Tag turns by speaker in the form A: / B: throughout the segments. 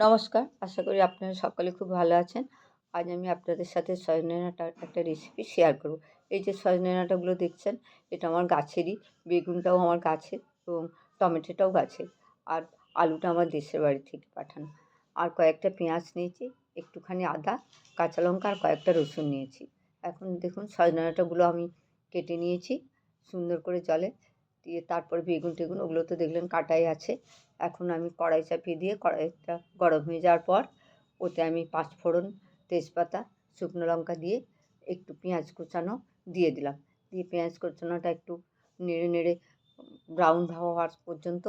A: নমস্কার, আশা করি আপনারা সকলে খুব ভালো আছেন। আজ আমি আপনাদের সাথে সজনে ডাঁটার একটা রেসিপি শেয়ার করব। এই যে সজনে ডাঁটাগুলো দেখছেন, এটা আমার গাছেরই। বেগুনটাও আমার গাছের এবং টমেটোটাও গাছের। আর আলুটা আমার দেশের বাড়ি থেকে পাঠানো। আর কয়েকটা পেঁয়াজ নিয়েছি, একটুখানি আদা, কাঁচা লঙ্কা আর কয়েকটা রসুন নিয়েছি। এখন দেখুন সজনে ডাঁটাগুলো আমি কেটে নিয়েছি সুন্দর করে জলে দিয়ে। তারপর বেগুন টেগুন ওগুলো তো দেখলেন কাটাই আছে। এখন আমি কড়াই চাপিয়ে দিয়ে কড়াইটা গরম হয়ে যাওয়ার পর ওতে আমি পাঁচফোড়ন, তেজপাতা, শুকনো লঙ্কা দিয়ে একটু পেঁয়াজ কুচানো দিয়ে দিলাম। দিয়ে পেঁয়াজ কুচানোটা একটু নেড়ে নেড়ে ব্রাউন হওয়ার পর্যন্ত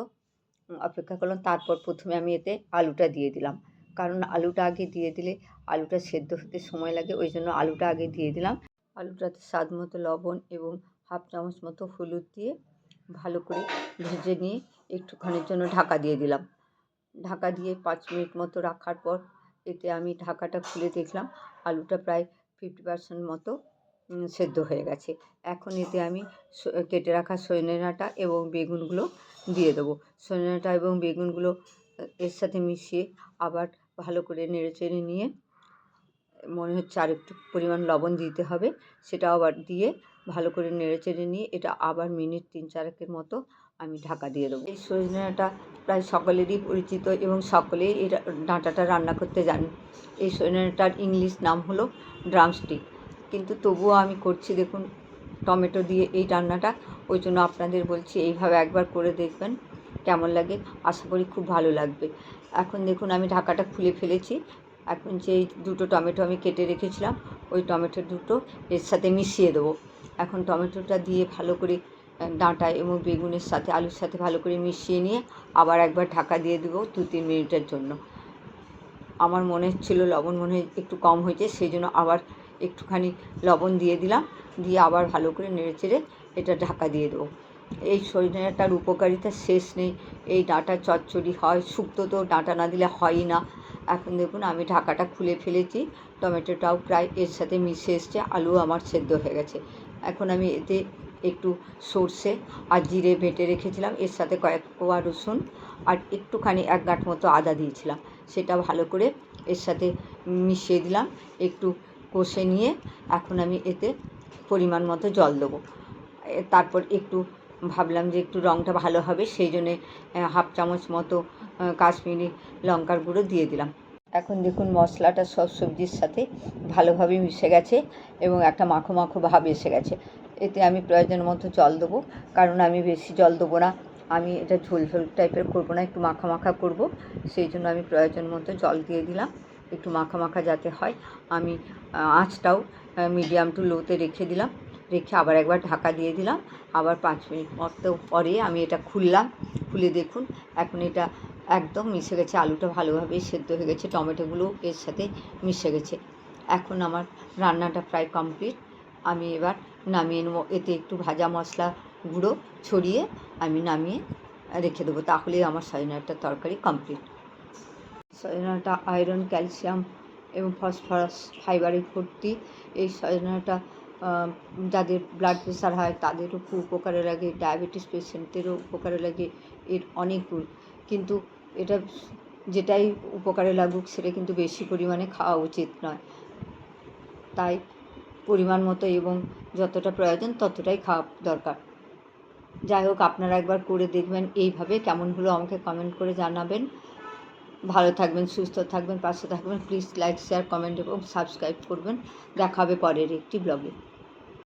A: অপেক্ষা করলাম। তারপর প্রথমে আমি এতে আলুটা দিয়ে দিলাম, কারণ আলুটা আগে দিয়ে দিলে আলুটা সেদ্ধ হতে সময় লাগে, ওই জন্য আলুটা আগে দিয়ে দিলাম। আলুটাতে স্বাদ মতো লবণ এবং হাফ চামচ মতো হলুদ দিয়ে ভালো করে ভেজে নিয়ে একটুখানির জন্য ঢাকা দিয়ে দিলাম। ঢাকা দিয়ে 5 মিনিট মতো রাখার পর এতে আমি ঢাকাটা খুলে দেখলাম আলুটা প্রায় 50% মতো সেদ্ধ হয়ে গেছে। এখন এতে আমি কেটে রাখা সজনে ডাঁটা এবং বেগুনগুলো দিয়ে দেবো। সজনে ডাঁটা এবং বেগুনগুলো এর সাথে মিশিয়ে আবার ভালো করে নেড়েচেড়ে নিয়ে মনে হচ্ছে আর একটু পরিমাণ লবণ দিতে হবে, সেটা আবার দিয়ে ভালো করে নেড়েচেড়ে নিয়ে এটা আবার মিনিট 3-4 মতো আমি ঢাকা দিয়ে দেবো। এই সজনে ডাঁটা প্রায় সকলেরই পরিচিত এবং সকলেই এই ডাঁটাটা রান্না করতে জানেন। এই সজনে ডাঁটার ইংলিশ নাম হলো ড্রামস্টিক, কিন্তু তবুও আমি করছি দেখুন টমেটো দিয়ে এই রান্নাটা, ওই জন্য আপনাদের বলছি এইভাবে একবার করে দেখবেন কেমন লাগে। আশা করি খুব ভালো লাগবে। এখন দেখুন আমি ঢাকাটা খুলে ফেলেছি। এখন যে দুটো টমেটো আমি কেটে রেখেছিলাম ওই টমেটো দুটো এর সাথে মিশিয়ে দেবো। এখন টমেটোটা দিয়ে ভালো করে ডাঁটা এবং বেগুনের সাথে আলুর সাথে ভালো করে মিশিয়ে নিয়ে আবার একবার ঢাকা দিয়ে দেবো 2-3 মিনিটের জন্য। আমার মনে হচ্ছিলো লবণ মনে হয় একটু কম হয়েছে, সেই জন্য আবার একটুখানি লবণ দিয়ে দিলাম, দিয়ে আবার ভালো করে নেড়েচেড়ে এটা ঢাকা দিয়ে দেবো। এই সজনে ডাঁটার উপকারিতা শেষ নেই। এই ডাঁটা চচ্চড়ি হয়, শুক্তো তো ডাঁটা না দিলে হয়ই না। এখন দেখুন আমি ঢাকাটা খুলে ফেলেছি, টমেটোটাও প্রায় এর সাথে মিশে এসছে, আলু আমার সেদ্ধ হয়ে গেছে। এখন আমি এতে একটু সর্ষে আর জিরে বেটে রেখেছিলাম, এর সাথে কয়েক কোয়া রসুন আর একটুখানি 1 গাঁট মতো আদা দিয়েছিলাম, সেটা ভালো করে এর সাথে মিশিয়ে দিলাম। একটু কষে নিয়ে এখন আমি এতে পরিমাণ মতো জল দেবো। তারপর একটু ভাবলাম যে একটু রঙটা ভালো হবে, সেই জন্যে হাফ চামচ মতো কাশ্মীরি লঙ্কার গুঁড়ো দিয়ে দিলাম। এখন দেখুন মশলাটা সব সবজির সাথে ভালোভাবে মিশে গেছে এবং একটা মাখো মাখো ভাব এসে গেছে। এতে আমি প্রয়োজন মতো জল দেবো, কারণ আমি বেশি জল দেবো না, আমি এটা ঝোল ঝোল টাইপের করবো না, একটু মাখা মাখা করবো, সেই জন্য আমি প্রয়োজন মতো জল দিয়ে দিলাম। একটু মাখা মাখা যাতে হয়, আমি আঁচটাও মিডিয়াম টু লোতে রেখে দিলাম। রেখে আবার একবার ঢাকা দিয়ে দিলাম। আবার 5 মিনিট মতো পরে আমি এটা খুললাম। খুলে দেখুন এখন এটা একদম মিশে গেছে, আলুটা ভালোভাবেই সেদ্ধ হয়ে গেছে, টমেটোগুলো এর সাথে মিশে গেছে। এখন আমার রান্নাটা প্রায় কমপ্লিট। আমি এবার নামিয়ে নেবো। এতে একটু ভাজা মশলা গুঁড়ো ছড়িয়ে আমি নামিয়ে রেখে দেবো, তাহলেই আমার সজনে ডাঁটার তরকারি কমপ্লিট। সজনে ডাঁটা আয়রন, ক্যালসিয়াম এবং ফসফরাস ফাইবারে ভর্তি। এই সজনে ডাঁটা যাদের ব্লাড প্রেশার হয় তাদেরও খুব উপকারে লাগে, ডায়াবেটিস পেশেন্টদেরও উপকারে লাগে, এর অনেক গুণ। কিন্তু এটা যেটাই উপকারে লাগুক সেটা কিন্তু বেশি পরিমাণে খাওয়া উচিত নয়, তাই পরিমাণ মতো এবং যতটা প্রয়োজন ততটাই খাওয়া দরকার। যাই হোক, আপনারা একবার করে দেখবেন এইভাবে, কেমন হলো আমাকে কমেন্ট করে জানাবেন। ভালো থাকবেন, সুস্থ থাকবেন, পাশে থাকবেন। প্লিজ লাইক, শেয়ার, কমেন্ট এবং সাবস্ক্রাইব করবেন। দেখা হবে পরের একটি ব্লগে।